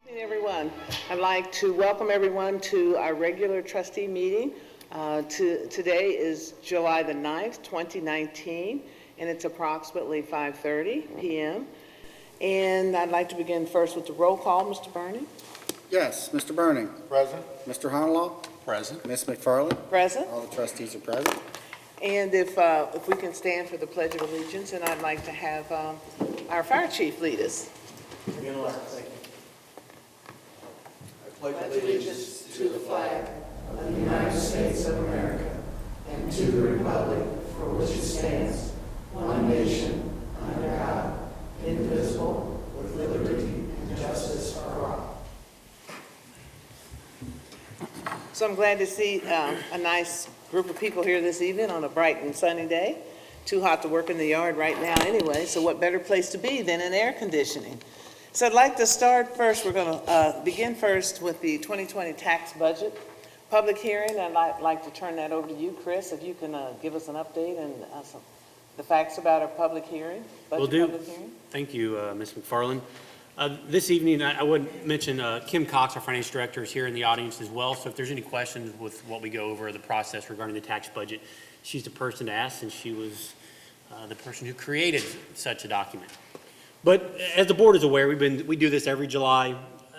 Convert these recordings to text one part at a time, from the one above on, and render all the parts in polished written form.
Good evening, everyone. I'd like to welcome everyone to our regular trustee meeting. Today is July the 9th, 2019, and it's approximately 5:30 p.m. And I'd like to begin first with the roll call. Mr. Burning? Yes, Mr. Burning. Present. Mr. Honolaw. Present. Ms. McFarland. Present. All the trustees are present. And if we can stand for the Pledge of Allegiance, and I'd like to have our fire chief lead us. Pledge allegiance to the flag of the United States of America and to the republic for which it stands, one nation, under God, indivisible, with liberty and justice for all. So I'm glad to see a nice group of people here this evening on a bright and sunny day. Too hot to work in the yard right now anyway, so what better place to be than in air conditioning? So I'd like to start first, we're going to begin first with the 2020 tax budget public hearing. I'd like to turn that over to you, Chris, if you can give us an update and the facts about our public hearing. Will do. Public hearing. Thank you, Ms. McFarland. This evening, I would mention Kim Cox, our finance director, is here in the audience as well. So if there's any questions with what we go over the process regarding the tax budget, she's the person to ask, and she was the person who created such a document. But as the board is aware, we do this every July.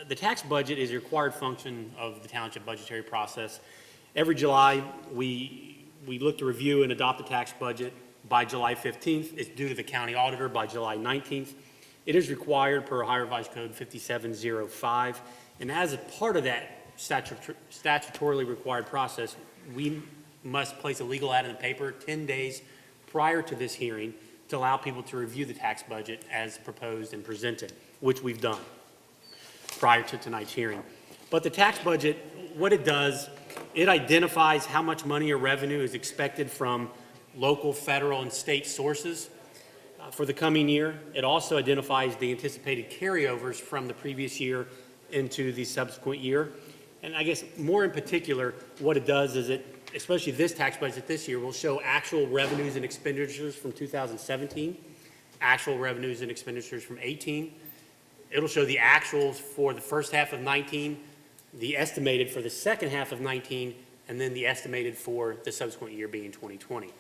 The tax budget is a required function of the township budgetary process. Every July, we look to review and adopt the tax budget by July 15th. It's due to the county auditor by July 19th. It is required per Ohio Revised Code 5705. And as a part of that statutorily required process, we must place a legal ad in the paper 10 days prior to this hearing to allow people to review the tax budget as proposed and presented, which we've done prior to tonight's hearing. But the tax budget, what it does, it identifies how much money or revenue is expected from local, federal, and state sources for the coming year. It also identifies the anticipated carryovers from the previous year into the subsequent year. And I guess more in particular, what it does is it, especially this tax budget this year, will show actual revenues and expenditures from 2017, actual revenues and expenditures from 18. It'll show the actuals for the first half of 19, the estimated for the second half of 19, and then the estimated for the subsequent year being 2020.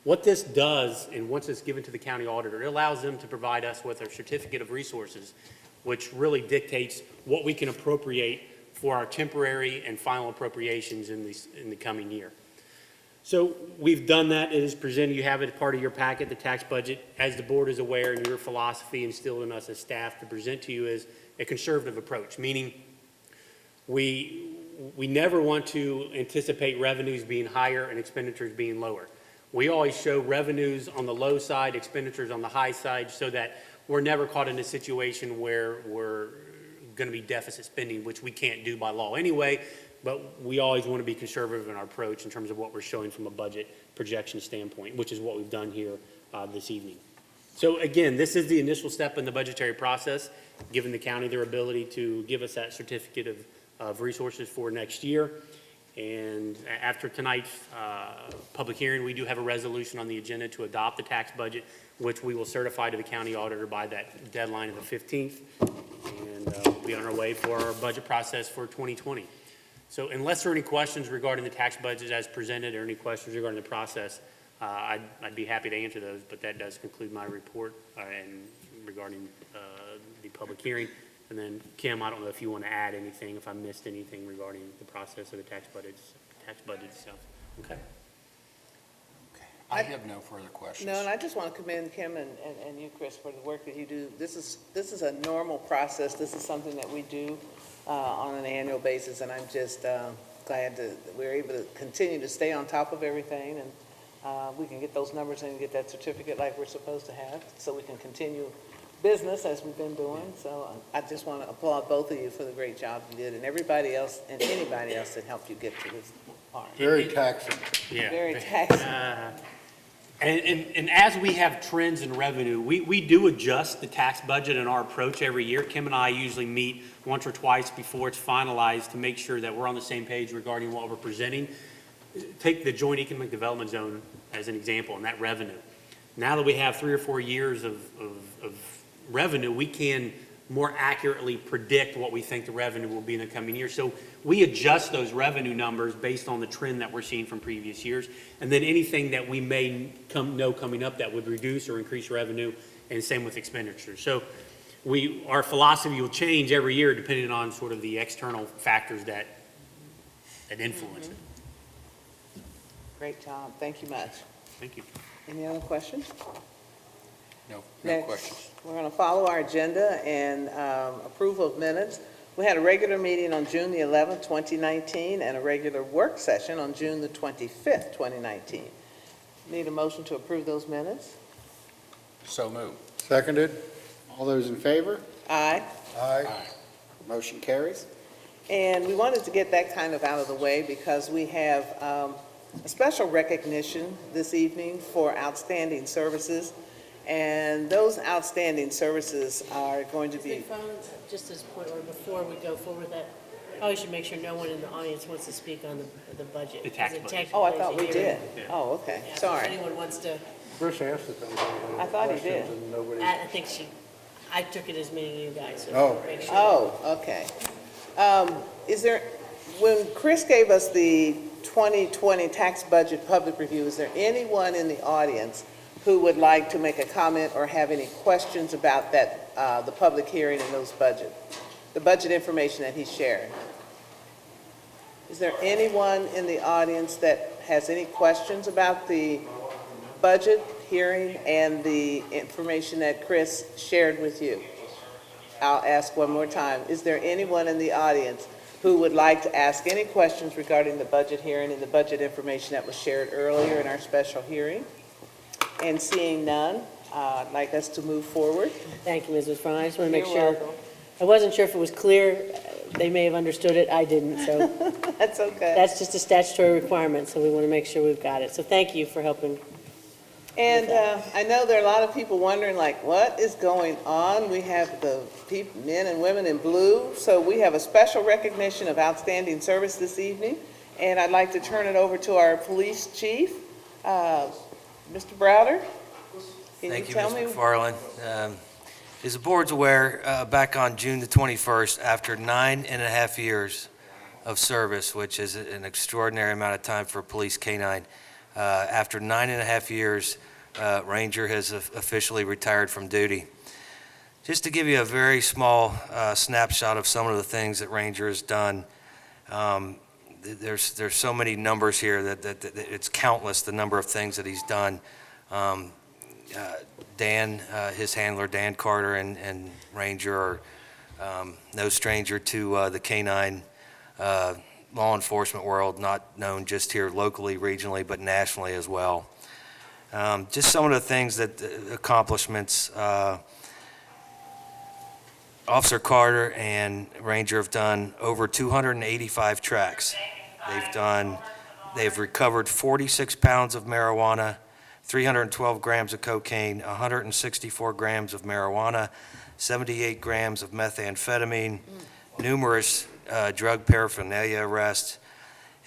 What this does, and once it's given to the county auditor, it allows them to provide us with a certificate of resources, which really dictates what we can appropriate for our temporary and final appropriations in the coming year. So we've done that. It is presented. You have it as part of your packet, the tax budget. As the board is aware, and your philosophy instilled in us as staff to present to you is a conservative approach, meaning we never want to anticipate revenues being higher and expenditures being lower. We always show revenues on the low side, expenditures on the high side, so that we're never caught in a situation where we're going to be deficit spending, which we can't do by law anyway. But we always want to be conservative in our approach in terms of what we're showing from a budget projection standpoint, which is what we've done here this evening. So again, this is the initial step in the budgetary process, giving the county their ability to give us that certificate of resources for next year. And after tonight's public hearing, we do have a resolution on the agenda to adopt the tax budget, which we will certify to the county auditor by that deadline of the 15th. And we'll be on our way for our budget process for 2020. So unless there are any questions regarding the tax budget as presented or any questions regarding the process, I'd be happy to answer those, but that does conclude my report and regarding the public hearing. And then, Kim, I don't know if you want to add anything, if I missed anything regarding the process of the tax budget itself. Okay. I have no further questions. No, and I just want to commend Kim and you, Chris, for the work that you do. This is a normal process. This is something that we do on an annual basis, and I'm just glad that we're able to continue to stay on top of everything, and we can get those numbers and get that certificate like we're supposed to have, so we can continue business as we've been doing. So I just want to applaud both of you for the great job you did, and everybody else and anybody else that helped you get to this part. Very taxing. Yeah. Very taxing. And as we have trends in revenue, we do adjust the tax budget and our approach every year. Kim and I usually meet once or twice before it's finalized to make sure that we're on the same page regarding what we're presenting. Take the Joint Economic Development Zone as an example, and that revenue. Now that we have 3 or 4 years of revenue, we can more accurately predict what we think the revenue will be in the coming year. So we adjust those revenue numbers based on the trend that we're seeing from previous years. And then anything that we may know coming up that would reduce or increase revenue, and same with expenditures. So our philosophy will change every year depending on sort of the external factors that influence it. Great job. Thank you much. Thank you. Any other questions? No Next, questions. we're going to follow our agenda and approval of minutes. We had a regular meeting on June the 11th, 2019, and a regular work session on June the 25th, 2019. Need a motion to approve those minutes? So moved. Seconded. All those in favor? Aye. Aye. Motion carries. And we wanted to get that kind of out of the way because we have a special recognition this evening for outstanding services. And those outstanding services are going to be, Just as point, or before we go forward, that probably should make sure no one in the audience wants to speak on the budget. The tax Because it budget. oh, I technically thought we is a hearing. did. Yeah. Oh, okay, Yeah, so If sorry. anyone wants to, Chris asked if there was any I thought he questions, did. and nobody. I think I took it as meaning you guys, so Oh. make sure. Oh, okay. Is there, when Chris gave us the 2020 tax budget public review, is there anyone in the audience who would like to make a comment or have any questions about that, the public hearing and the budget information that he shared? Is there anyone in the audience that has any questions about the budget hearing and the information that Chris shared with you? I'll ask one more time. Is there anyone in the audience who would like to ask any questions regarding the budget hearing and the budget information that was shared earlier in our special hearing? And seeing none, I'd like us to move forward. Thank you, Ms. McFarland. I just want to make You're sure. welcome. I wasn't sure if it was clear. They may have understood it. I didn't, so That's okay. that's just a statutory requirement, so we want to make sure we've got it. So thank you for helping. And I know there are a lot of people wondering, like, what is going on? We have the men and women in blue, so we have a special recognition of outstanding service this evening, and I'd like to turn it over to our police chief, Mr. Browder. Can Thank you, tell Ms. me? McFarland. As the board's aware, back on June the 21st, after 9.5 years of service, which is an extraordinary amount of time for a police canine, after 9.5 years, Ranger has officially retired from duty. Just to give you a very small snapshot of some of the things that Ranger has done, there's so many numbers here that it's countless, the number of things that he's done. Dan, his handler, Dan Carter, and Ranger are no stranger to the canine law enforcement world, not known just here locally, regionally, but nationally as well. Just some of the things accomplishments Officer Carter and Ranger have done over 285 tracks. They've recovered 46 pounds of marijuana, 312 grams of cocaine, 164 grams of marijuana, 78 grams of methamphetamine, numerous drug paraphernalia arrests,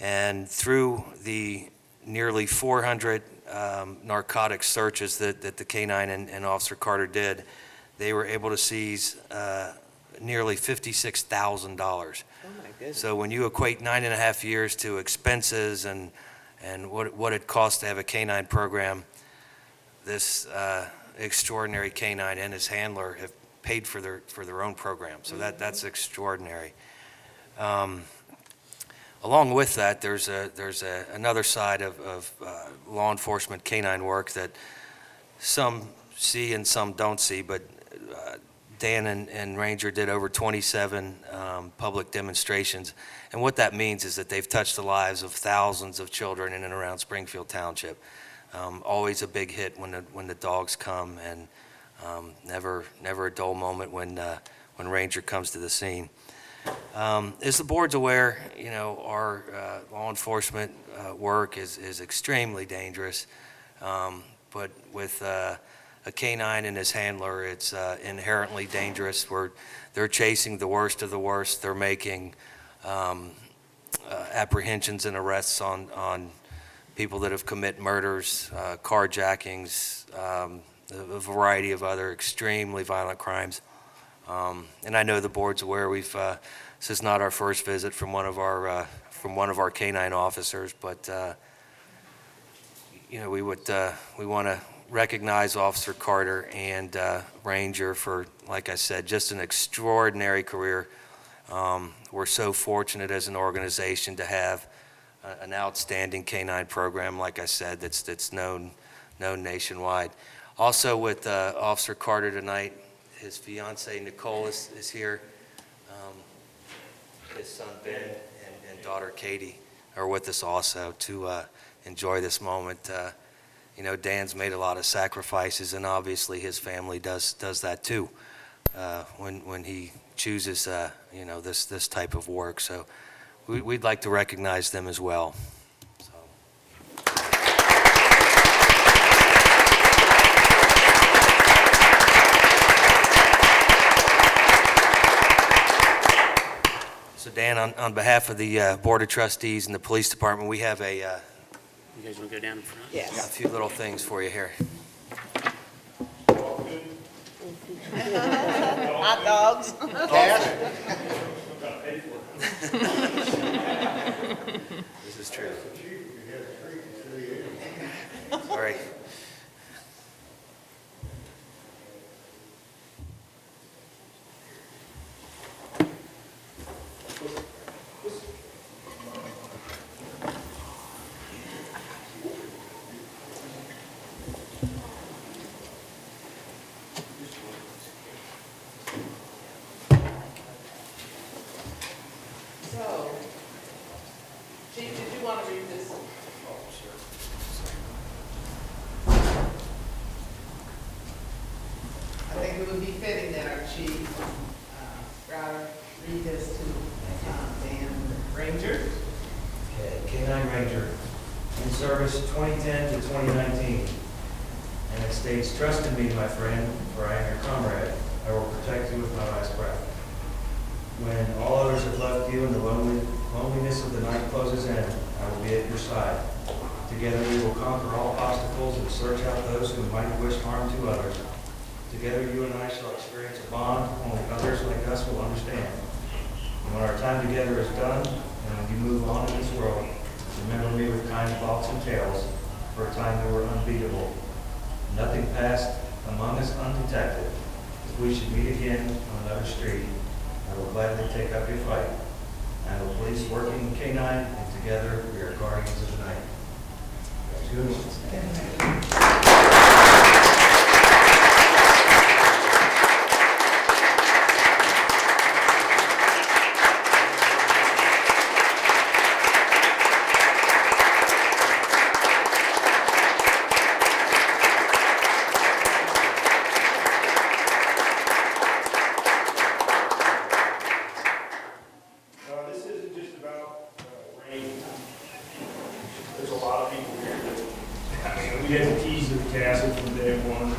and through the nearly 400 narcotics searches that the canine and Officer Carter did, they were able to seize nearly $56,000. Oh, my goodness. So when you equate 9.5 years to expenses and what it costs to have a canine program, this extraordinary canine and his handler have paid for their own program. So that's extraordinary. Along with that, there's another side of law enforcement canine work that some see and some don't see, but Dan and Ranger did over 27 public demonstrations, and what that means is that they've touched the lives of thousands of children in and around Springfield Township. Always a big hit when the dogs come, and never a dull moment when Ranger comes to the scene. As the board's aware, our law enforcement work is extremely dangerous, but with a canine and his handler, it's inherently dangerous. They're chasing the worst of the worst. They're making apprehensions and arrests on people that have committed murders, carjackings, a variety of other extremely violent crimes. And I know the board's aware, this is not our first visit from one of our canine officers, but, we want to recognize Officer Carter and Ranger for, like I said, just an extraordinary career. We're so fortunate as an organization to have an outstanding canine program, like I said, that's known nationwide. Also with Officer Carter tonight, his fiancee Nicole is here. His son Ben and daughter Katie are with us also to enjoy this moment. Dan's made a lot of sacrifices, and obviously his family does that too when he chooses this type of work. So we'd like to recognize them as well. So Dan, on behalf of the Board of Trustees and the Police Department, we have You guys want to go down in front? a few little things for you here. Hot dogs. This is true. Sorry. So, Chief, did you want to read this? I think it would be fitting that our chief, rather read this to Dan Ranger. Okay, K-9 Ranger, in service 2010 to 2019. And it states, "Trust in me, my friend, for I am your comrade. I will protect you with my last breath. When all others have left you and the loneliness of the night closes in, I will be at your side. Together we will conquer all obstacles and search out those who might wish harm to others. Together you and I shall experience a bond only others like us will understand. And when our time together is done, and when you move on in this world, remember me with kind thoughts and tales. For a time we were unbeatable. Nothing passed among us undetected. If we should meet again on another street, I will gladly take up your fight. I am a police working K-9, and together we are guardians of the night." This isn't just about rain. There's a lot of people here that, we had the keys to the castle from day one.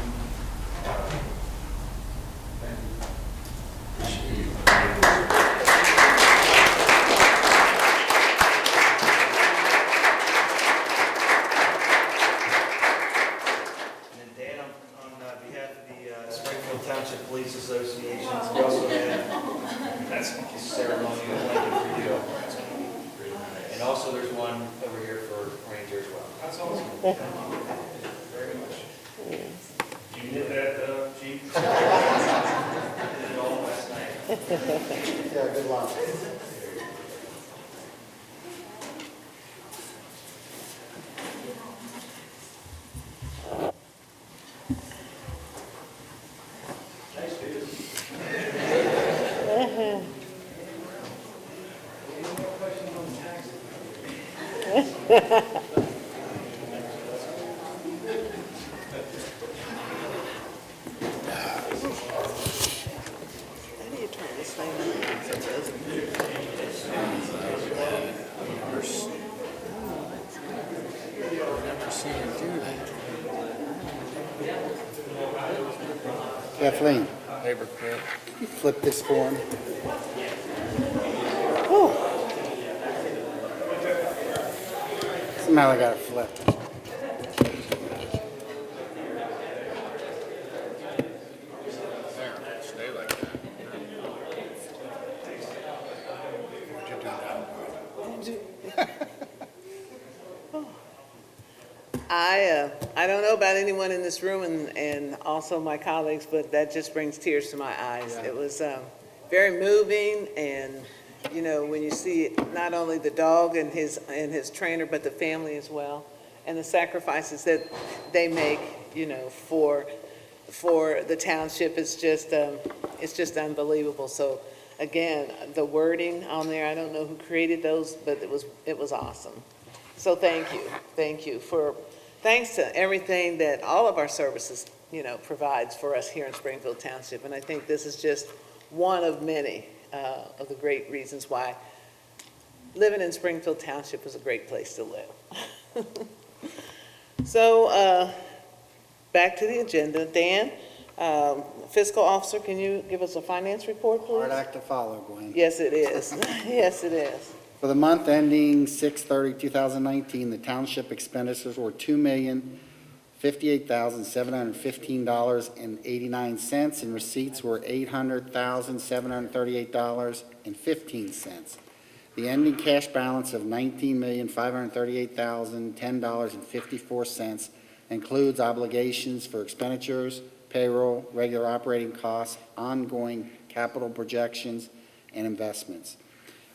And then Dan, on behalf of the Springfield Township Police Association, we also have That's a ceremonial blanket for you. And also there's one over here for Ranger as well. That's awesome. Very much. You did that, Chief? Did it all last night. Yeah, good luck. Nice, dude. How do you turn this thing on so it doesn't? Kathleen, Paperclip. can you flip this for him? Somehow I got it flipped. There, stay like that. I don't know about anyone in this room and also my colleagues, but that just brings tears to my eyes. Yeah. It was very moving, and, you know, when you see not only the dog and his trainer, but the family as well, and the sacrifices that they make, you know, for the township, it's just unbelievable. So again, the wording on there, I don't know who created those, but it was awesome. So thank you thanks to everything that all of our services, you know, provides for us here in Springfield Township. And I think this is just one of many of the great reasons why living in Springfield Township is a great place to live. So, back to the agenda. Dan, fiscal officer, can you give us a finance report, please? Hard act to follow, Gwen. Yes, it is. Yes, it is. For the month ending 6/30/2019, the township expenditures were $2,058,715.89, and receipts were $800,738.15. The ending cash balance of $19,538,010.54 includes obligations for expenditures, payroll, regular operating costs, ongoing capital projections, and investments.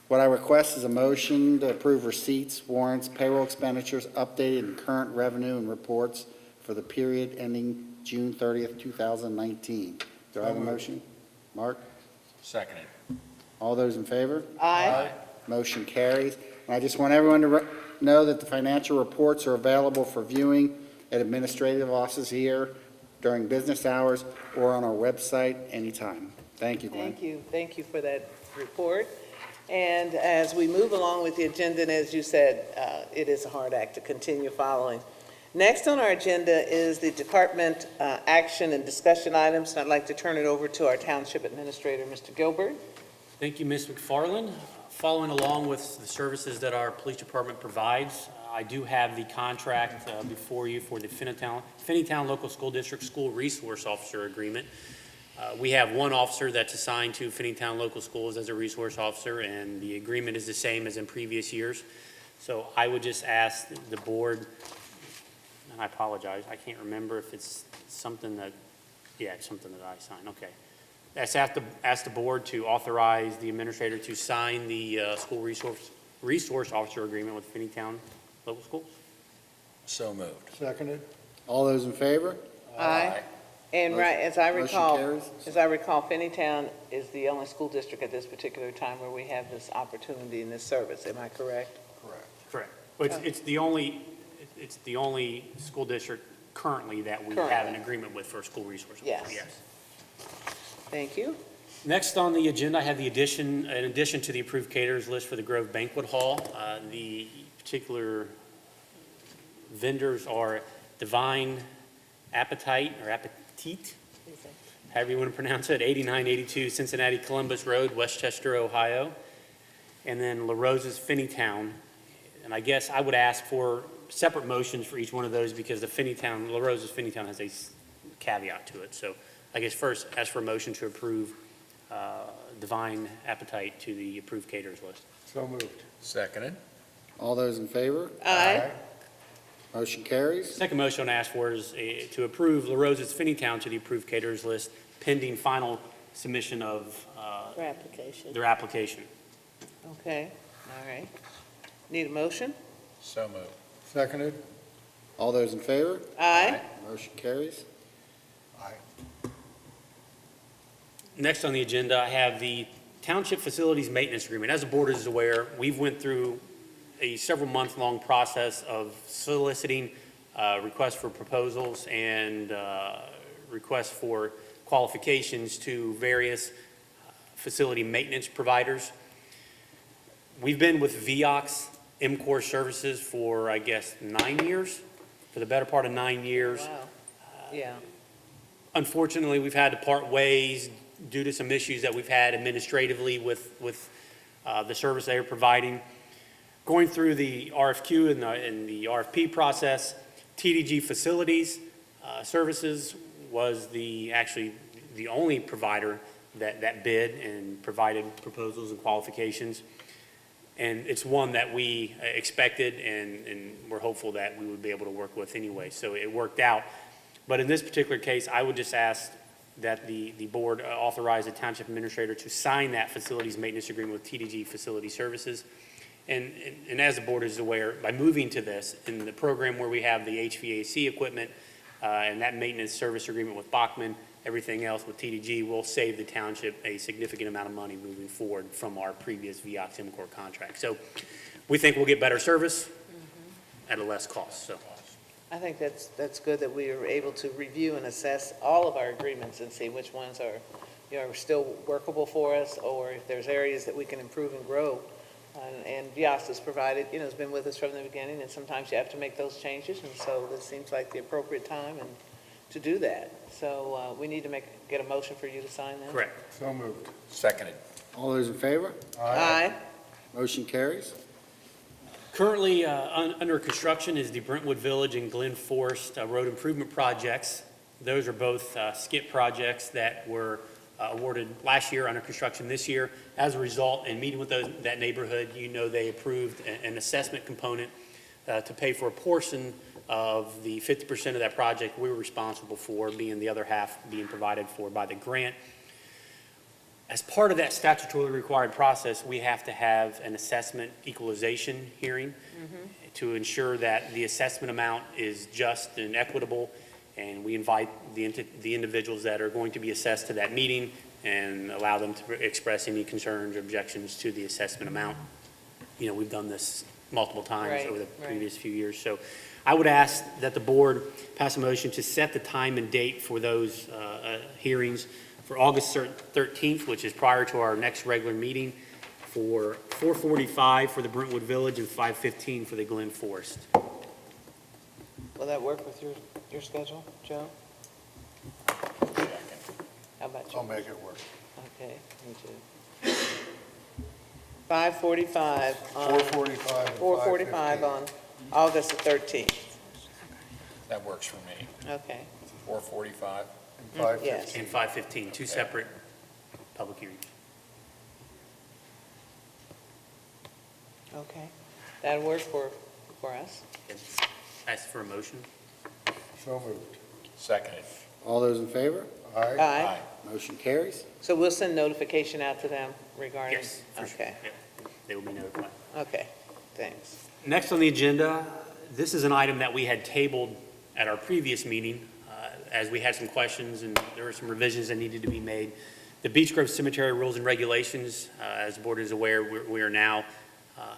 What I request is a motion to approve receipts, warrants, payroll expenditures, updated and current revenue and reports for the period ending June 30th, 2019. Do I have a motion? Mark? Seconded. All those in favor? Aye. Motion carries. And I just want everyone to know that the financial reports are available for viewing at administrative offices here during business hours or on our website anytime. Thank you, Gwen. Thank you for that report. And as we move along with the agenda, and as you said, it is a hard act to continue following. Next on our agenda is the department action and discussion items, and I'd like to turn it over to our township administrator, Mr. Gilbert. Thank you, Ms. McFarland. Following along with the services that our police department provides, I do have the contract before you for the Finneytown Local School District School Resource Officer Agreement. We have one officer that's assigned to Finneytown Local Schools as a resource officer, and the agreement is the same as in previous years. So I would just ask the board, and I apologize, I can't remember if it's something that, yeah, it's something that I signed, okay. Ask the board to authorize the administrator to sign the school resource officer agreement with Finneytown Local Schools. So moved. Seconded. All those in favor? Aye. And right, as I Motion recall, carries. Finneytown is the only school district at this particular time where we have this opportunity in this service. Am I correct? Correct. Well, it's the only school district currently that we have an agreement with for school resource officer. Yes. Thank you. Next on the agenda, I have in addition to the approved caterers list for the Grove Banquet Hall, the particular vendors are Divine Appetite, or Appetit, however you want to pronounce it, 8982 Cincinnati Columbus Road, Westchester, Ohio. And then La Rosa's Finneytown. And I guess I would ask for separate motions for each one of those because the La Rosa's Finneytown has a caveat to it. So I guess first, ask for a motion to approve Divine Appetite to the approved caterers list. So moved. Seconded. All those in favor? Aye. Motion carries. Second motion I ask for is to approve La Rosa's Finneytown to the approved caterers list pending final submission of For application. their application. Okay, all right. Need a motion? So moved. Seconded. All those in favor? Aye. Motion carries. Next on the agenda, I have the Township Facilities Maintenance Agreement. As the board is aware, we've went through a several-month-long process of soliciting requests for proposals and requests for qualifications to various facility maintenance providers. We've been with VOX MCOR Services for, I guess, 9 years, for the better part of 9 years. Wow. Yeah. Unfortunately, we've had to part ways due to some issues that we've had administratively with the service they are providing. Going through the RFQ and the RFP process, TDG Facilities Services was actually the only provider that bid and provided proposals and qualifications. And it's one that we expected, and we're hopeful that we would be able to work with anyway. So it worked out. But in this particular case, I would just ask that the board authorize the township administrator to sign that facilities maintenance agreement with TDG Facility Services. And as the board is aware, by moving to this, in the program where we have the HVAC equipment and that maintenance service agreement with Bachman, everything else with TDG will save the township a significant amount of money moving forward from our previous VOX MCOR contract. So we think we'll get better service at a less cost, so. I think that's good that we are able to review and assess all of our agreements and see which ones are, still workable for us, or if there's areas that we can improve and grow. And VIAS has provided, has been with us from the beginning, and sometimes you have to make those changes, and so this seems like the appropriate time and to do that. So we need to get a motion for you to sign that? Correct. So moved. Seconded. All those in favor? Aye. Motion carries. Currently, under construction is the Brentwood Village and Glen Forest road improvement projects. Those are both skip projects that were awarded last year, under construction this year. As a result, in meeting with that neighborhood, they approved an assessment component to pay for a portion of the 50% of that project we were responsible for, being the other half being provided for by the grant. As part of that statutorily required process, we have to have an assessment equalization hearing to ensure that the assessment amount is just and equitable, and we invite the individuals that are going to be assessed to that meeting and allow them to express any concerns or objections to the assessment amount. We've done this multiple times over the previous few years. So I would ask that the board pass a motion to set the time and date for those hearings for August 13th, which is prior to our next regular meeting, for 4:45 for the Brentwood Village and 5:15 for the Glen Forest. Will that work with your schedule, Joe? How about you? I'll make it work. Okay, me too. 5:45 on. 4:45 and 4:45 on August the 13th. That works for me. Okay, 4:45 and 5:15. yes. And 5:15, two separate public hearings. Okay, that'll work for us. Ask for a motion. So moved. Seconded. All those in favor? Aye. Aye. Motion carries. So we'll send notification out to them regarding? Yes, for sure. Okay, Yeah, they will be notified. okay, thanks. Next on the agenda, this is an item that we had tabled at our previous meeting, as we had some questions and there were some revisions that needed to be made. The Beech Grove Cemetery rules and regulations, as the board is aware, we are now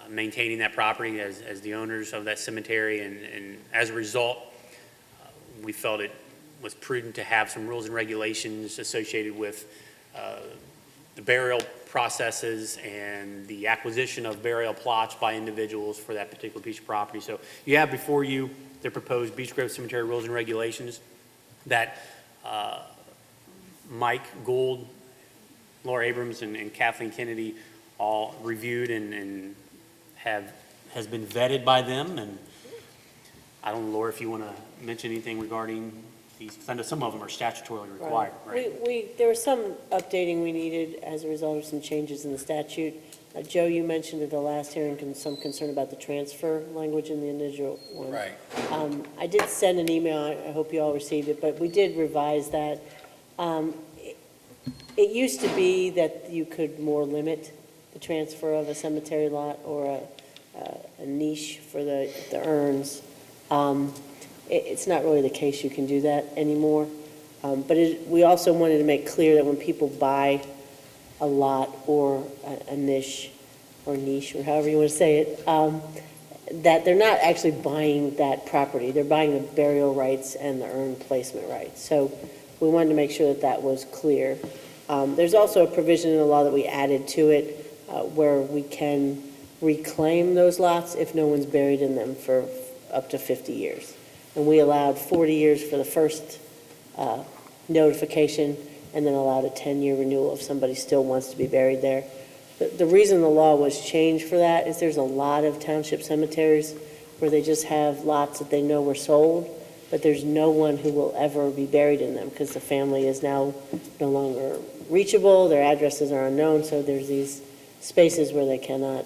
maintaining that property as the owners of that cemetery, and as a result, we felt it was prudent to have some rules and regulations associated with the burial processes and the acquisition of burial plots by individuals for that particular piece of property. So you have before you the proposed Beech Grove Cemetery rules and regulations that Mike Gould, Laura Abrams, and Kathleen Kennedy all reviewed and has been vetted by them. And I don't know, Laura, if you want to mention anything regarding these, because I know some of them are statutorily required, right? There was some updating we needed as a result of some changes in the statute. Joe, you mentioned at the last hearing some concern about the transfer language in the individual one. Right. I did send an email, I hope you all received it, but we did revise that. It used to be that you could more limit the transfer of a cemetery lot or a niche for the urns. It's not really the case you can do that anymore. But we also wanted to make clear that when people buy a lot or a niche or however you want to say it, that they're not actually buying that property. They're buying the burial rights and the urn placement rights. So we wanted to make sure that that was clear. There's also a provision in the law that we added to it where we can reclaim those lots if no one's buried in them for up to 50 years. And we allowed 40 years for the first notification, and then allowed a 10-year renewal if somebody still wants to be buried there. The reason the law was changed for that is there's a lot of township cemeteries where they just have lots that they know were sold, but there's no one who will ever be buried in them because the family is now no longer reachable, their addresses are unknown, so there's these spaces where they cannot,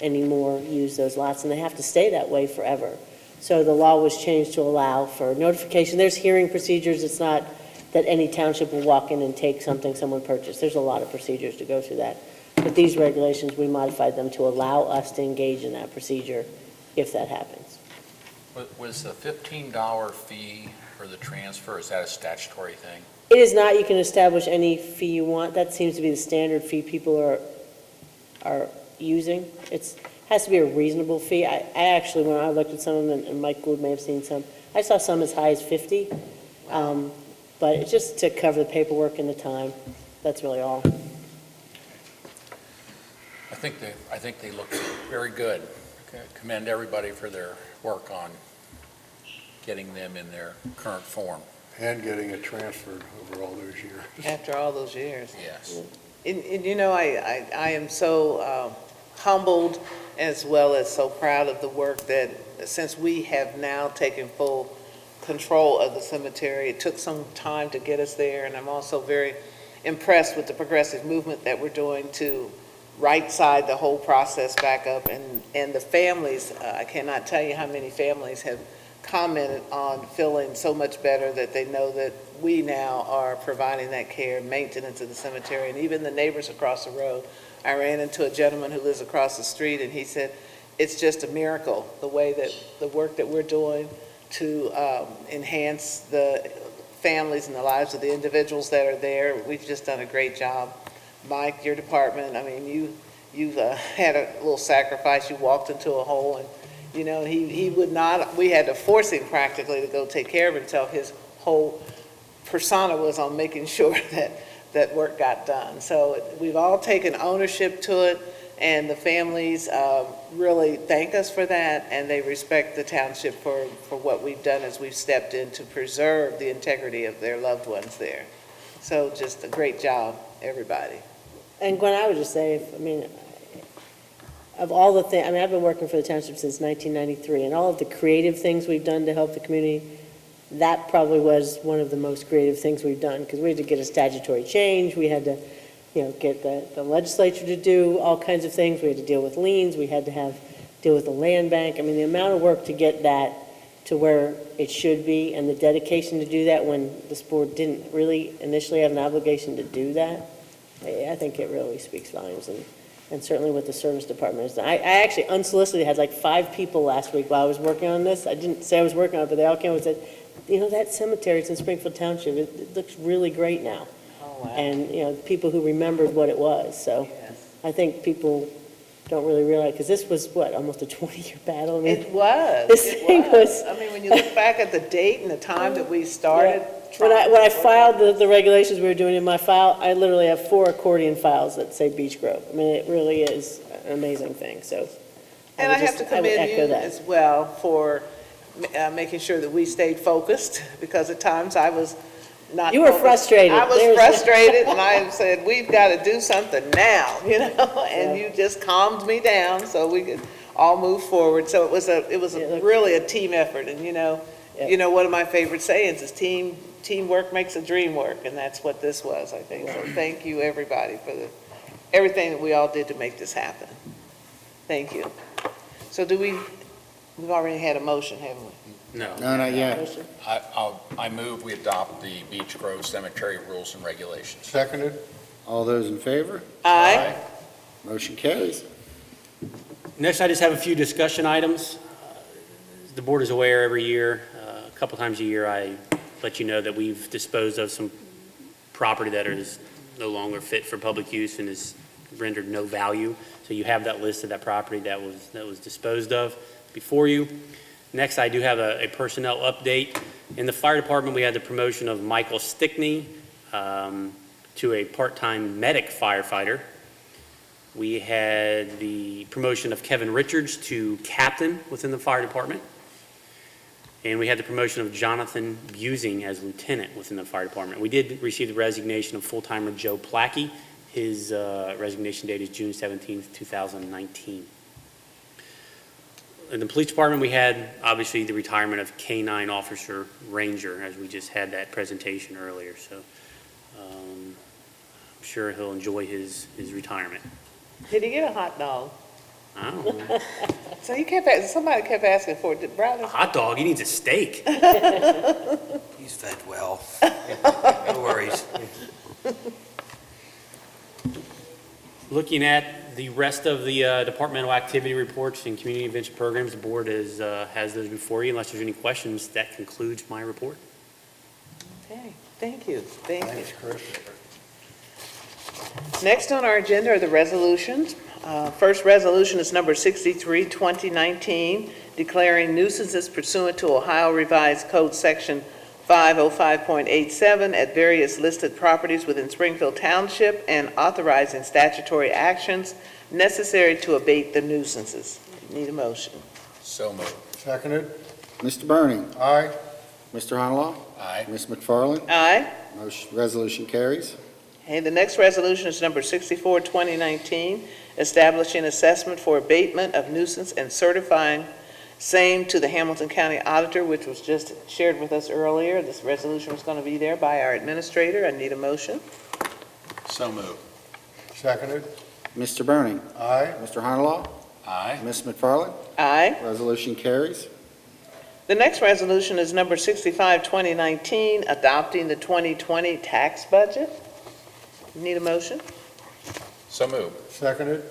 anymore use those lots, and they have to stay that way forever. So the law was changed to allow for notification. There's hearing procedures. It's not that any township will walk in and take something someone purchased. There's a lot of procedures to go through that. But these regulations, we modified them to allow us to engage in that procedure if that happens. Was the $15 fee for the transfer, is that a statutory thing? It is not. You can establish any fee you want. That seems to be the standard fee people are using. Has to be a reasonable fee. I actually, when I looked at some of them, and Mike Gould may have seen some, I saw some as high as 50. But it's just to cover the paperwork and the time. That's really all. I think they look very good. Commend everybody for their work on getting them in their current form. And getting it transferred over all those years. After all those years. Yes. And I am so humbled as well as so proud of the work that, since we have now taken full control of the cemetery, it took some time to get us there, and I'm also very impressed with the progressive movement that we're doing to right-side the whole process back up, and the families, I cannot tell you how many families have commented on feeling so much better that they know that we now are providing that care and maintenance of the cemetery, and even the neighbors across the road. I ran into a gentleman who lives across the street, and he said, it's just a miracle, the way that the work that we're doing to enhance the families and the lives of the individuals that are there. We've just done a great job. Mike, your department, I mean, you've had a little sacrifice. You walked into a hole, and he would not, we had to force him practically to go take care of himself. His whole persona was on making sure that work got done. So we've all taken ownership to it, and the families really thank us for that, and they respect the township for what we've done as we've stepped in to preserve the integrity of their loved ones there. So just a great job, everybody. And Gwen, I would just say, of all the things, I've been working for the township since 1993, and all of the creative things we've done to help the community, that probably was one of the most creative things we've done, because we had to get a statutory change, we had to, get the legislature to do all kinds of things, we had to deal with liens, we had to deal with the land bank. The amount of work to get that to where it should be, and the dedication to do that when this board didn't really initially have an obligation to do that, I think it really speaks volumes, and certainly with the service department. I actually unsolicited had like 5 people last week while I was working on this. I didn't say I was working on it, but they all came and said, that cemetery, it's in Springfield Township, it looks really great now. Oh, wow. And, people who remembered what it was. So Yes. I think people don't really realize, because this was, almost a 20-year battle? It was. This It thing was. when you look back at the date and the time that we started. When I filed the regulations we were doing in my file, I literally have 4 accordion files that say Beech Grove. It really is an amazing thing, so. And I have to would commend echo you that. as well for making sure that we stayed focused, because at times I was not. You were focused. frustrated. I was There's- frustrated, and I said, we've got to do something now, and Yeah. you just calmed me down so we could all move forward. So it was really a team effort, and one of my favorite sayings is teamwork makes a dream work, and that's what this was, I think. So thank you, everybody, for everything that we all did to make this happen. Thank you. So we've already had a motion, haven't we? No. No, not yet. I move we adopt the Beech Grove Cemetery rules and regulations. Seconded? All those in favor? Aye. Motion carries. Next, I just have a few discussion items. The board is aware every year, a couple times a year, I let you know that we've disposed of some property that is no longer fit for public use and is rendered no value. So you have that list of that property that was disposed of before you. Next, I do have a personnel update. In the fire department, we had the promotion of Michael Stickney to a part-time medic firefighter. We had the promotion of Kevin Richards to captain within the fire department. And we had the promotion of Jonathan Busing as lieutenant within the fire department. We did receive the resignation of full-timer Joe Plackey. His resignation date is June 17th, 2019. In the police department, we had obviously the retirement of K-9 Officer Ranger, as we just had that presentation earlier. So I'm sure he'll enjoy his retirement. Did he get a hot dog? I don't know. So somebody kept asking for it. Did Bradley? A hot dog, he needs a steak. He's fed well. No worries. Looking at the rest of the departmental activity reports and community events and programs, the board has those before you. Unless there's any questions, that concludes my report. Okay, thank you. Thank you. Thanks, Chris. Next on our agenda are the resolutions. First resolution is number 63, 2019, declaring nuisances pursuant to Ohio Revised Code Section 505.87 at various listed properties within Springfield Township and authorizing statutory actions necessary to abate the nuisances. Need a motion. So moved. Seconded? Mr. Burning. Aye. Mr. Honalaw. Aye. Ms. McFarland. Aye. Resolution carries. Okay, the next resolution is number 64, 2019, establishing assessment for abatement of nuisance and certifying same to the Hamilton County Auditor, which was just shared with us earlier. This resolution was going to be there by our administrator. I need a motion. So moved. Seconded? Mr. Burning. Aye. Mr. Honalaw. Aye. Ms. McFarland. Aye. Resolution carries. The next resolution is number 65, 2019, adopting the 2020 tax budget. Need a motion? So moved. Seconded?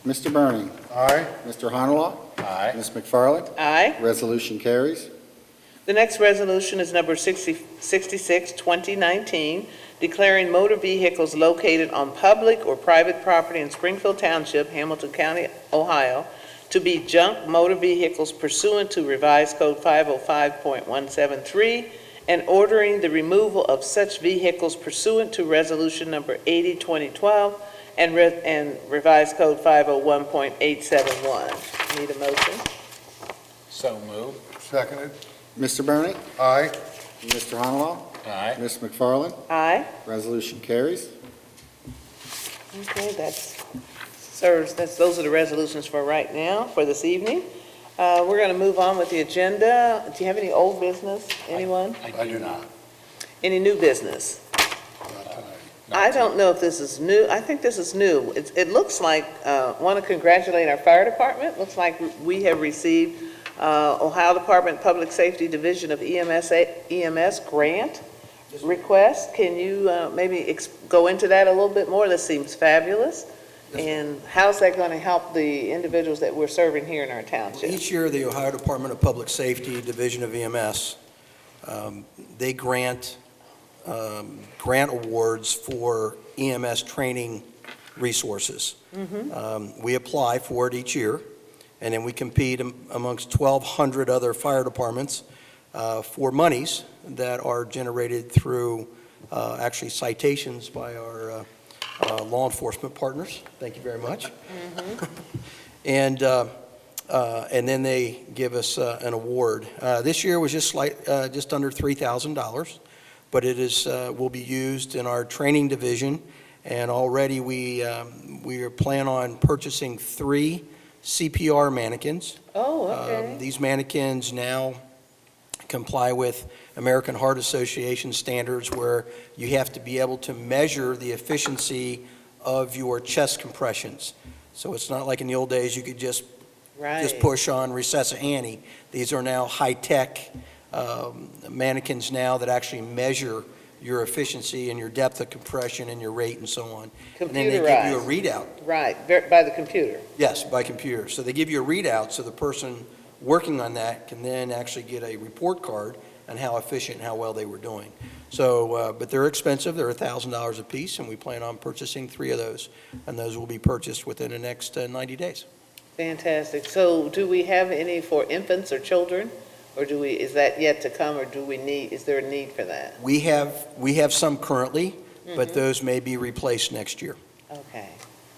Mr. Burning. Aye. Mr. Honalaw. Aye. Ms. McFarland. Aye. Resolution carries. The next resolution is number 66, 2019, declaring motor vehicles located on public or private property in Springfield Township, Hamilton County, Ohio, to be junk motor vehicles pursuant to Revised Code 505.173, and ordering the removal of such vehicles pursuant to Resolution Number 80, 2012, and Revised Code 501.871. Need a motion? So moved. Seconded? Mr. Burning. Aye. Mr. Honalaw. Aye. Ms. McFarland. Aye. Resolution carries. Okay, those are the resolutions for right now, for this evening. We're going to move on with the agenda. Do you have any old business, anyone? I do not. Any new business? Not tonight. I don't know if this is new. I think this is new. It looks like, want to congratulate our fire department. Looks like we have received Ohio Department of Public Safety Division of EMS grant request. Can you maybe go into that a little bit more? This seems fabulous. And how's that going to help the individuals that we're serving here in our township? Each year, the Ohio Department of Public Safety Division of EMS, they grant awards for EMS training resources. We apply for it each year, and then we compete amongst 1,200 other fire departments for monies that are generated through actually citations by our law enforcement partners. Thank you very much. And then they give us an award. This year was just under $3,000, but it is will be used in our training division. And already we are planning on purchasing 3 CPR mannequins. Oh, okay. These mannequins now comply with American Heart Association standards, where you have to be able to measure the efficiency of your chest compressions. So it's not like in the old days you could just push on recess a Annie. These are now high-tech mannequins now that actually measure your efficiency and your depth of compression and your rate and so on. And then they give you a readout. Right, by the computer. Yes, by computer. So they give you a readout, so the person working on that can then actually get a report card on how efficient and how well they were doing. So, but they're expensive. They're $1,000 a piece, and we plan on purchasing 3 of those, and those will be purchased within the next 90 days. Fantastic. So do we have any for infants or children? Or is that yet to come, or is there a need for that? We have some currently, but those may be replaced next year. Okay.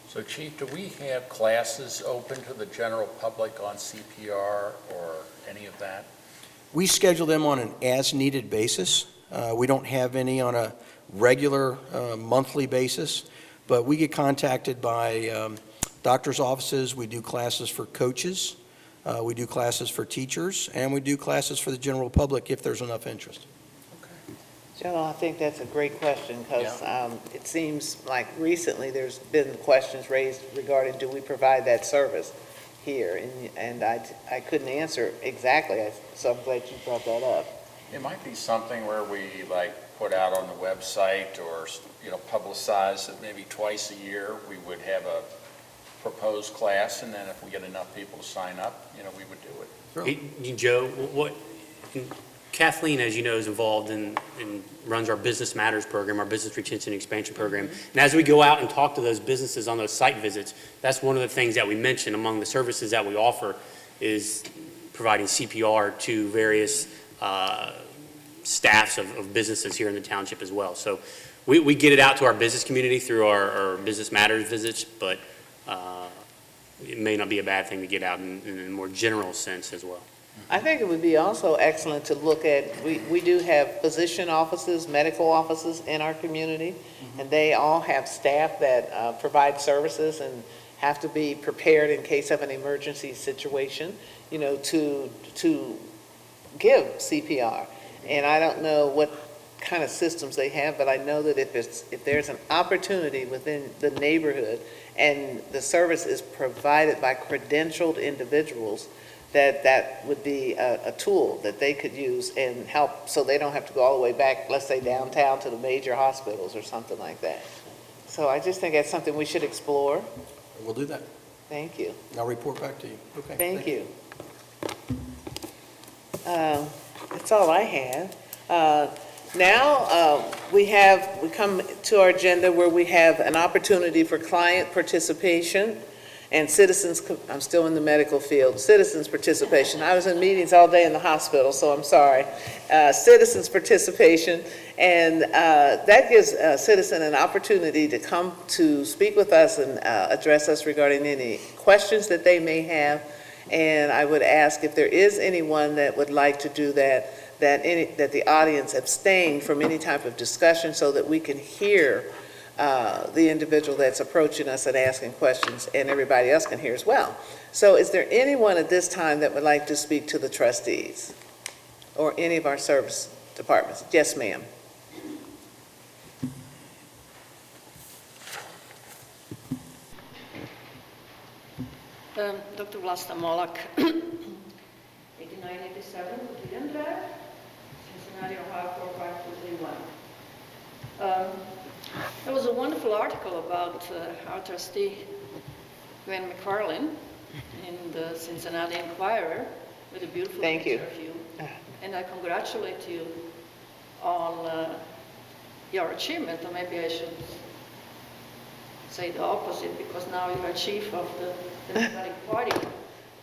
So Chief, do we have classes open to the general public on CPR or any of that? We schedule them on an as-needed basis. We don't have any on a regular monthly basis, but we get contacted by doctor's offices. We do classes for coaches. We do classes for teachers, and we do classes for the general public if there's enough interest. Joe, I think that's a great question, because it seems like recently there's been questions raised regarding, do we provide that service here? And I couldn't answer exactly, so I'm glad you brought that up. It might be something where we like put out on the website or, publicize that maybe twice a year we would have a proposed class, and then if we get enough people to sign up, we would do it. Hey, Joe, Kathleen, as you know, is involved in runs our Business Matters program, our Business Retention and Expansion program. And as we go out and talk to those businesses on those site visits, that's one of the things that we mention among the services that we offer is providing CPR to various staffs of businesses here in the township as well. So we get it out to our business community through our Business Matters visits, but it may not be a bad thing to get out in a more general sense as well. I think it would be also excellent to look at, we do have physician offices, medical offices in our community, and they all have staff that provide services and have to be prepared in case of an emergency situation, to give CPR. And I don't know what kind of systems they have, but I know that if there's an opportunity within the neighborhood and the service is provided by credentialed individuals, that would be a tool that they could use and help, so they don't have to go all the way back, let's say downtown to the major hospitals or something like that. So I just think that's something we should explore. We'll do that. Thank you. I'll report back to you. Okay. Thank you. That's all I have. Now we come to our agenda where we have an opportunity for client participation and citizens, I'm still in the medical field, citizens participation. I was in meetings all day in the hospital, so I'm sorry. Citizens participation, and that gives a citizen an opportunity to come to speak with us and address us regarding any questions that they may have. And I would ask if there is anyone that would like to do that, that the audience abstain from any type of discussion so that we can hear the individual that's approaching us and asking questions, and everybody else can hear as well. So is there anyone at this time that would like to speak to the trustees or any of our service departments? Yes, ma'am. Dr. Vlasta Molak, 8987 Cotillion Drive, Cincinnati, Ohio 45231. There was a wonderful article about our trustee, Gwen McFarlane, in the Cincinnati Enquirer with a beautiful picture of you. And I congratulate you on your achievement, or maybe I should say the opposite, because now you are chief of the Democratic Party,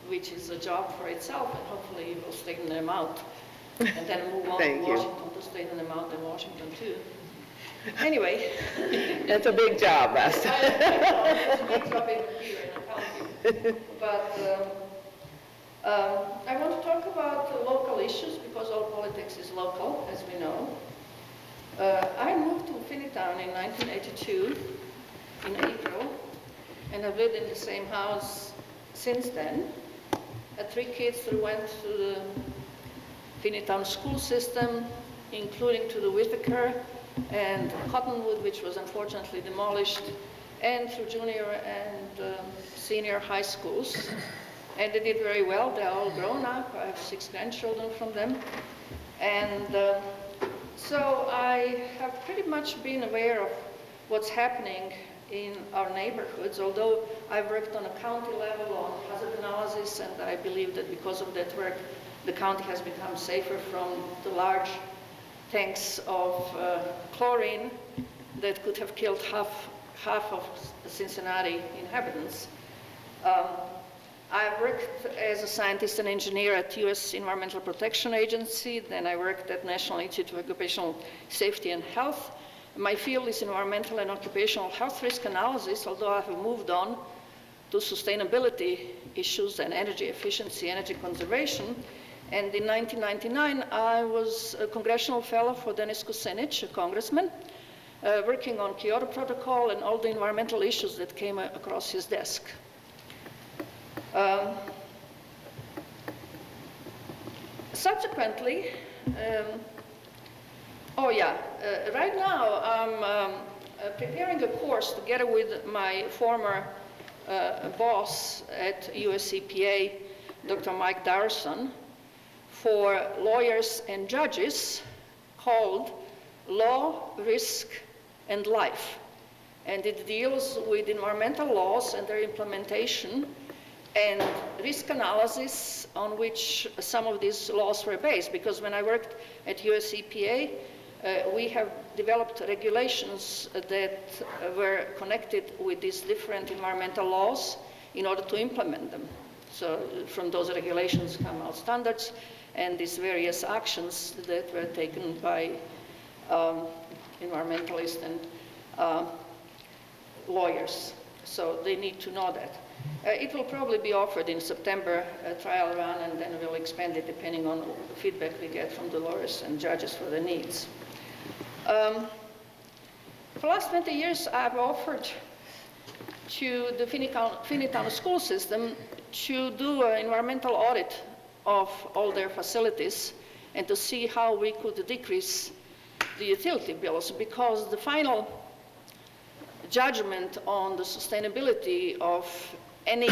which is a job for itself, and hopefully you will straighten them out. And then move on to Washington to straighten them out in Washington too. Anyway. That's a big job, Basta. It's a big job even here in the county. But I want to talk about the local issues because all politics is local, as we know. I moved to Finneytown in 1982 in April, and I've lived in the same house since then. I had 3 kids who went to the Finneytown school system, including to the Whitaker and Cottonwood, which was unfortunately demolished, and through junior and senior high schools. And they did very well. They're all grown up. I have 6 grandchildren from them. And so I have pretty much been aware of what's happening in our neighborhoods, although I've worked on a county level on hazard analysis, and I believe that because of that work, the county has become safer from the large tanks of chlorine that could have killed half of the Cincinnati inhabitants. I worked as a scientist and engineer at U.S. Environmental Protection Agency, then I worked at National Institute of Occupational Safety and Health. My field is environmental and occupational health risk analysis, although I have moved on to sustainability issues and energy efficiency, energy conservation. And in 1999, I was a congressional fellow for Denis Kucinich, a congressman, working on Kyoto Protocol and all the environmental issues that came across his desk. Subsequently, Oh, yeah. Right now, I'm preparing a course together with my former boss at USCPA, Dr. Mike Darson, for lawyers and judges called Law, Risk, and Life. And it deals with environmental laws and their implementation and risk analysis on which some of these laws were based. Because when I worked at USCPA, we have developed regulations that were connected with these different environmental laws in order to implement them. So from those regulations come out standards and these various actions that were taken by environmentalists and lawyers. So they need to know that. It will probably be offered in September, a trial run, and then we'll expand it depending on the feedback we get from the lawyers and judges for the needs. For the last 20 years, I've offered to the Finneytown school system to do an environmental audit of all their facilities and to see how we could decrease the utility bills, because the final judgment on the sustainability of any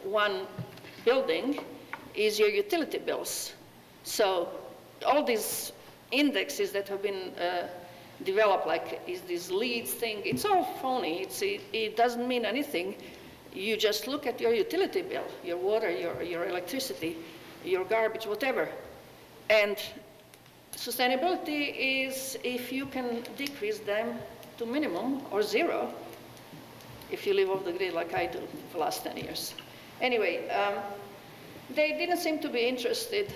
one building is your utility bills. So all these indexes that have been developed, like is this LEED thing, it's all phony. It doesn't mean anything. You just look at your utility bill, your water, your electricity, your garbage, whatever. And sustainability is if you can decrease them to minimum or zero, if you live off the grid like I do for the last 10 years. Anyway, they didn't seem to be interested.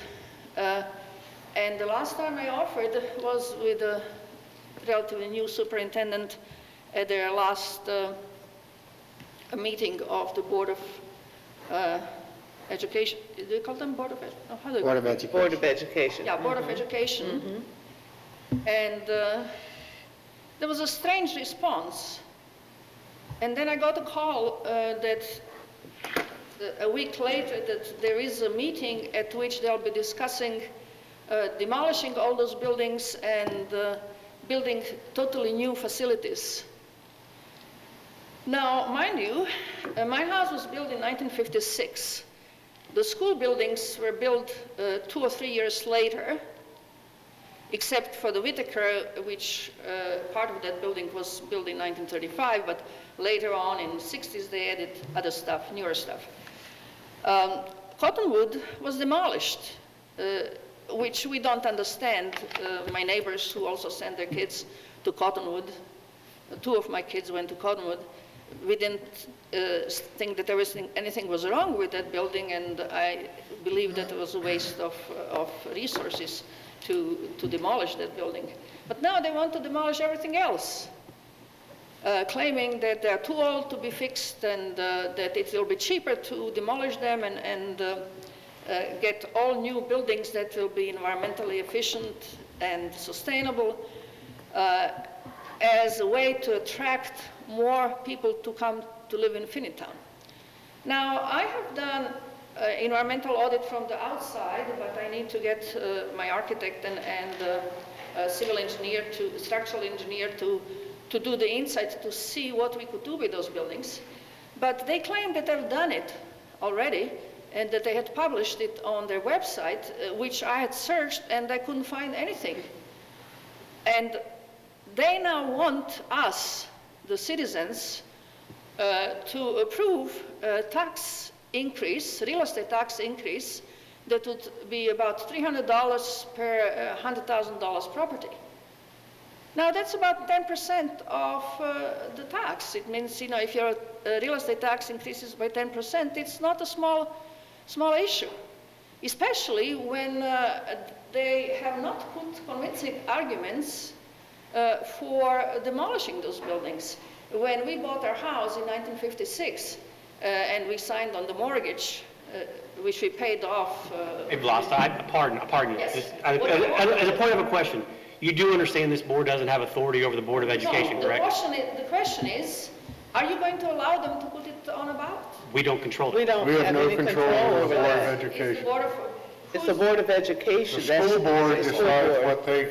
And the last time I offered was with a relatively new superintendent at their last meeting of the Board of Education. Do you call them Board of Education? Oh, Board of Education. Board of Education. Yeah, Board of Education. And there was a strange response. And then I got a call that a week later that there is a meeting at which they'll be discussing demolishing all those buildings and building totally new facilities. Now, mind you, my house was built in 1956. The school buildings were built 2 or 3 years later, except for the Whitaker, which part of that building was built in 1935, but later on in the 60s they added other stuff, newer stuff. Cottonwood was demolished, which we don't understand. My neighbors who also sent their kids to Cottonwood, 2 of my kids went to Cottonwood. We didn't think that anything was wrong with that building, and I believe that it was a waste of resources to demolish that building. But now they want to demolish everything else, claiming that they're too old to be fixed and that it will be cheaper to demolish them and get all new buildings that will be environmentally efficient and sustainable as a way to attract more people to come to live in Finneytown. Now, I have done environmental audit from the outside, but I need to get my architect and civil engineer, structural engineer to do the inside to see what we could do with those buildings. But they claim that they've done it already and that they had published it on their website, which I had searched and I couldn't find anything. And they now want us, the citizens, to approve a tax increase, real estate tax increase, that would be about $300 per $100,000 property. Now that's about 10% of the tax. It means, you know, if your real estate tax increases by 10%, it's not a small issue, especially when they have not put convincing arguments for demolishing those buildings. When we bought our house in 1956 and we signed on the mortgage, which we paid off. Pardon you. Yes. As a point of a question, you do understand this board doesn't have authority over the Board of Education, correct? The question is, are you going to allow them to put it on a ballot? We don't control We it. don't have any control over that. It's the Board of, It's the Board of Education. The That's- school board it's the school decides board. what they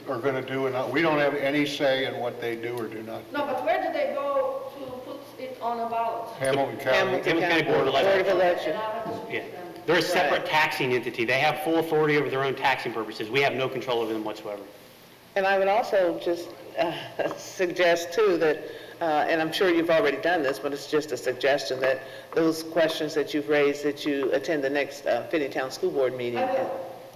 are going to do, and we don't have any say in what they do or do not. No, but where do they go to put it on a ballot? Hamilton County. Hamilton County Board of Board of Election. And I have to speak Yeah. to them. They're a separate taxing entity. They have full authority over their own taxing purposes. We have no control over them whatsoever. And I would also just suggest too that, and I'm sure you've already done this, but it's just a suggestion that those questions that you've raised, that you attend the next Finneytown School Board meeting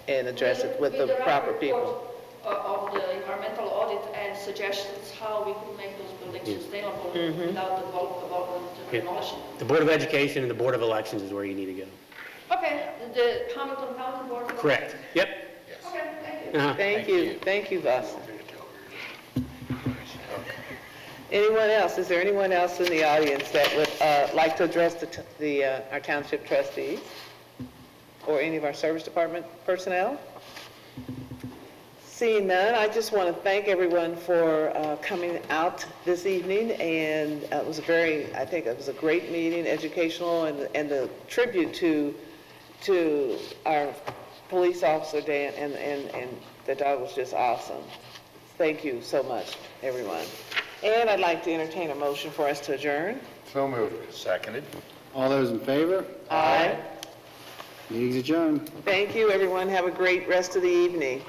and address it with the proper people. Of the environmental audit and suggestions how we could make those buildings sustainable without the government demolishing. The Board of Education and the Board of Elections is where you need to go. Okay, the Hamilton County Board. of Correct. Yep. Okay, thank you. Uh-huh. Thank you, Vasu. Anyone else? Is there anyone else in the audience that would like to address our township trustees or any of our service department personnel? Seeing none, I just want to thank everyone for coming out this evening, and it was I think it was a great meeting, educational, and the tribute to our police officer, Dan, and the dog was just awesome. Thank you so much, everyone. And I'd like to entertain a motion for us to adjourn. So moved. Seconded. All those in favor? Aye. Meeting's adjourned. Thank you, everyone. Have a great rest of the evening.